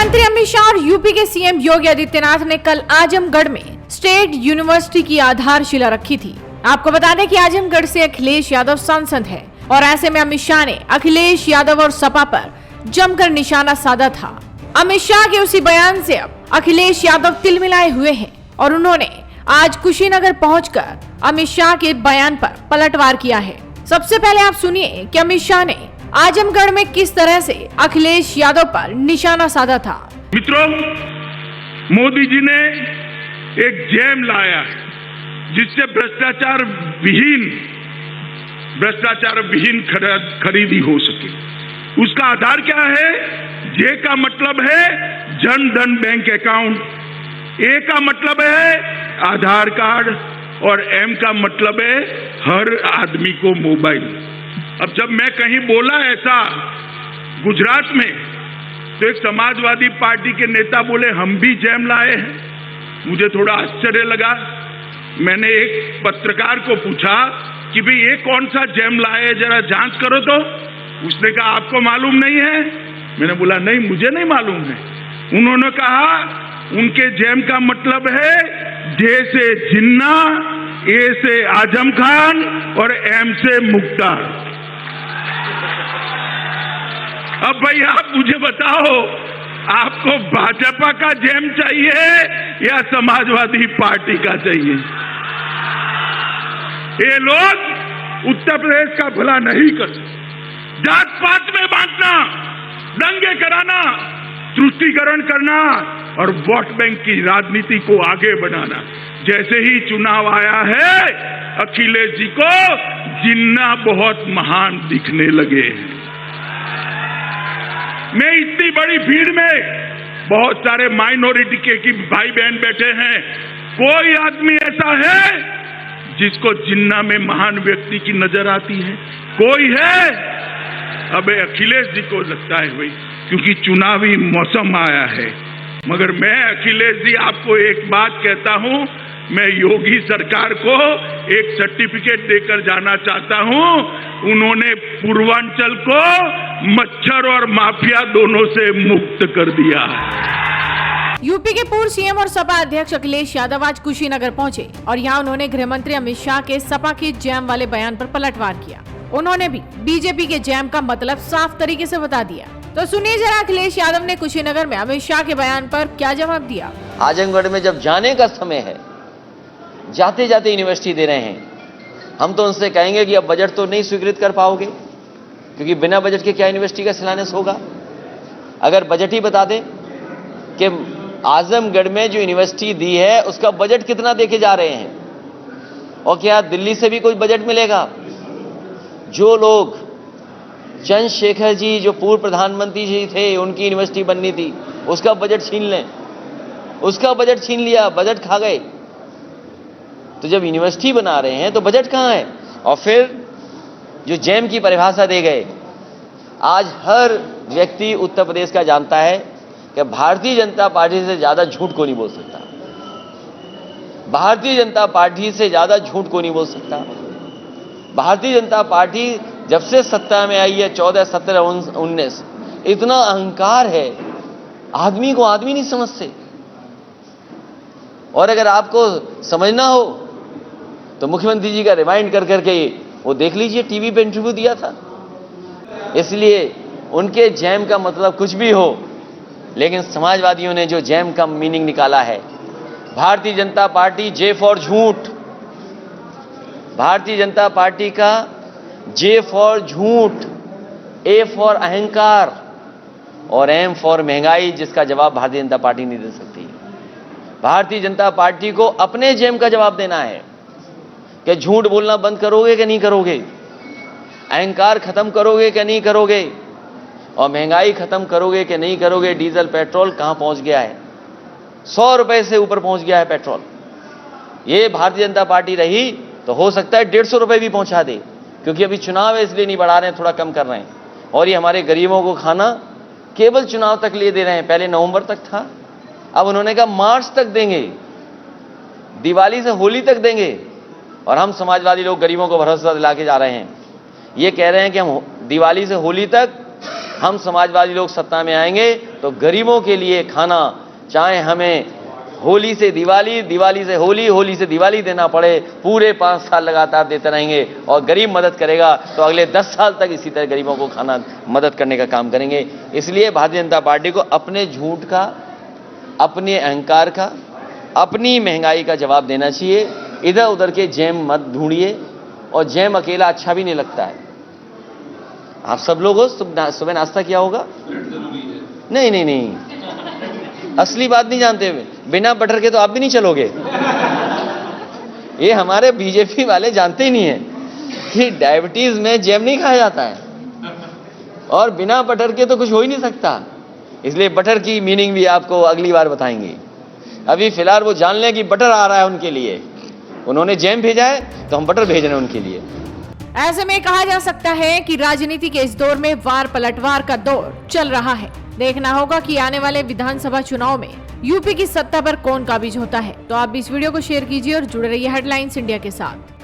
मंत्री अमित शाह और यूपी के सीएम योगी आदित्यनाथ ने कल आजमगढ़ में स्टेट यूनिवर्सिटी की आधारशिला रखी थी। आपको बता दें कि आजमगढ़ से अखिलेश यादव सांसद है और ऐसे में अमित शाह ने अखिलेश यादव और सपा पर जमकर निशाना साधा था। अमित शाह के उसी बयान से अब अखिलेश यादव तिलमिलाए हुए हैं और उन्होंने आज कुशीनगर पहुंचकर अमित शाह के बयान पर पलटवार किया है। सबसे पहले आप सुनिए कि अमित शाह ने आजमगढ़ में किस तरह से अखिलेश यादव पर निशाना साधा था। मित्रों, मोदी जी ने एक जैम लाया जिससे भ्रष्टाचार विहीन खरीदी हो सके। उसका आधार क्या है? जे का मतलब है जन धन बैंक अकाउंट, ए का मतलब है आधार कार्ड और एम का मतलब है हर आदमी को मोबाइल। अब जब मैं कहीं बोला ऐसा गुजरात में, तो एक समाजवादी पार्टी के नेता बोले हम भी जैम लाए हैं। मुझे थोड़ा आश्चर्य लगा। मैंने एक पत्रकार को पूछा कि भाई ये कौन सा जैम लाए, जरा जांच करो तो। उसने कहा आपको मालूम नहीं है? मैंने बोला नहीं, मुझे नहीं मालूम है। उन्होंने कहा उनके जैम का मतलब है जे से जिन्ना, ए से आजम खान और एम से मुख्तार। अब भाई आप मुझे बताओ, आपको भाजपा का जैम चाहिए या समाजवादी पार्टी का चाहिए? ये लोग उत्तर प्रदेश का भला नहीं करते। जात पात में बांटना, दंगे कराना, तुष्टीकरण करना और वोट बैंक की राजनीति को आगे बढ़ाना। जैसे ही चुनाव आया है, अखिलेश जी को जिन्ना बहुत महान दिखने लगे हैं। मैं इतनी बड़ी भीड़ में बहुत सारे माइनॉरिटी के भाई बहन बैठे हैं, कोई आदमी ऐसा है जिसको जिन्ना में महान व्यक्ति की नजर आती है? कोई है? अबे अखिलेश जी को लगता है भाई, क्योंकि चुनावी मौसम आया है। मगर मैं अखिलेश जी आपको एक बात कहता हूं, मैं योगी सरकार को एक सर्टिफिकेट देकर जाना चाहता हूं। उन्होंने पूर्वांचल को मच्छर और माफिया दोनों से मुक्त कर दिया। यूपी के पूर्व सीएम और सपा अध्यक्ष अखिलेश यादव आज कुशीनगर पहुंचे और यहां उन्होंने गृह मंत्री अमित शाह के सपा के जैम वाले बयान पर पलटवार किया। उन्होंने भी बीजेपी के जैम का मतलब साफ तरीके से बता दिया। तो सुनिए जरा अखिलेश यादव ने कुशीनगर में अमित शाह के बयान पर क्या जवाब दिया। आजमगढ़ में जब जाने का समय है, जाते जाते यूनिवर्सिटी दे रहे हैं, हम तो उनसे कहेंगे कि अब बजट तो नहीं स्वीकृत कर पाओगे, क्योंकि बिना बजट के क्या यूनिवर्सिटी का शिलान्यास होगा। अगर बजट ही बता दें कि आजमगढ़ में जो यूनिवर्सिटी दी है उसका बजट कितना देके जा रहे हैं, और क्या दिल्ली से भी कोई बजट मिलेगा? जो लोग चंद्रशेखर जी जो पूर्व प्रधानमंत्री जी थे, उनकी यूनिवर्सिटी बननी थी, उसका बजट छीन लें। उसका बजट छीन लिया, बजट खा गए। तो जब यूनिवर्सिटी बना रहे हैं तो बजट कहाँ है? और फिर जो जैम की परिभाषा दे गए, आज हर व्यक्ति उत्तर प्रदेश का जानता है कि भारतीय जनता पार्टी से ज्यादा झूठ को नहीं बोल सकता। भारतीय जनता पार्टी से ज्यादा झूठ को नहीं बोल सकता। भारतीय जनता पार्टी जब से सत्ता में आई है 14, 17, 19, इतना अहंकार है, आदमी को आदमी नहीं समझते। और अगर आपको समझना हो तो मुख्यमंत्री जी का रिमाइंड कर करके वो देख लीजिए, टीवी पे इंटरव्यू दिया था। इसलिए उनके जैम का मतलब कुछ भी हो, लेकिन समाजवादियों ने जो जैम का मीनिंग निकाला है, Bharatiya Janata party J for झूठ, भारतीय जनता पार्टी का जे फॉर झूठ, ए फॉर अहंकार और एम फॉर महंगाई, जिसका जवाब भारतीय जनता पार्टी नहीं दे सकती। भारतीय जनता पार्टी को अपने जेम का जवाब देना है कि झूठ बोलना बंद करोगे कि नहीं करोगे, अहंकार खत्म करोगे कि नहीं करोगे, और महंगाई खत्म करोगे कि नहीं करोगे। डीजल पेट्रोल कहां पहुंच गया है? 100 रुपए से ऊपर पहुंच गया है पेट्रोल। ये भारतीय जनता पार्टी रही तो हो सकता है 150 रुपए भी पहुंचा दे, क्योंकि अभी चुनाव है इसलिए नहीं बढ़ा रहे हैं, थोड़ा कम कर रहे हैं। और ये हमारे गरीबों को खाना केवल चुनाव तक लिए दे रहे हैं। पहले नवंबर तक था, अब उन्होंने कहा मार्च तक देंगे, दिवाली से होली तक देंगे। और हम समाजवादी लोग गरीबों को भरोसा दिला के जा रहे हैं। ये कह रहे हैं कि हम दिवाली से होली तक हम समाजवादी लोग सत्ता में आएंगे तो गरीबों के लिए खाना, चाहे हमें होली से दिवाली, दिवाली से होली, होली से दिवाली देना पड़े, पूरे 5 साल लगातार देते रहेंगे और गरीब मदद करेगा तो अगले 10 साल तक इसी तरह गरीबों को खाना मदद करने का काम करेंगे। इसलिए भारतीय जनता पार्टी को अपने झूठ का, अपने अहंकार का, अपनी महंगाई का जवाब देना चाहिए। इधर उधर के जैम मत ढूंढिए, और जैम अकेला अच्छा भी नहीं लगता है। आप सब लोगों सुबह नाश्ता किया होगा? नहीं नहीं नहीं, असली बात नहीं जानते। बिना बटर के तो आप भी नहीं चलोगे। ये हमारे बीजेपी वाले जानते ही नहीं है कि डायबिटीज में जैम नहीं खाया जाता है, और बिना बटर के तो कुछ हो ही नहीं सकता। इसलिए बटर की मीनिंग भी आपको अगली बार बताएंगे। अभी फिलहाल वो जान लें कि बटर आ रहा है उनके लिए। उन्होंने जैम भेजा है तो हम बटर भेज रहे हैं उनके लिए। ऐसे में कहा जा सकता है कि राजनीति के इस दौर में वार पलटवार का दौर चल रहा है। देखना होगा कि आने वाले विधानसभा चुनाव में यूपी की सत्ता पर कौन काबिज होता है। तो आप इस वीडियो को शेयर कीजिए और जुड़े रहिए हेडलाइंस इंडिया के साथ।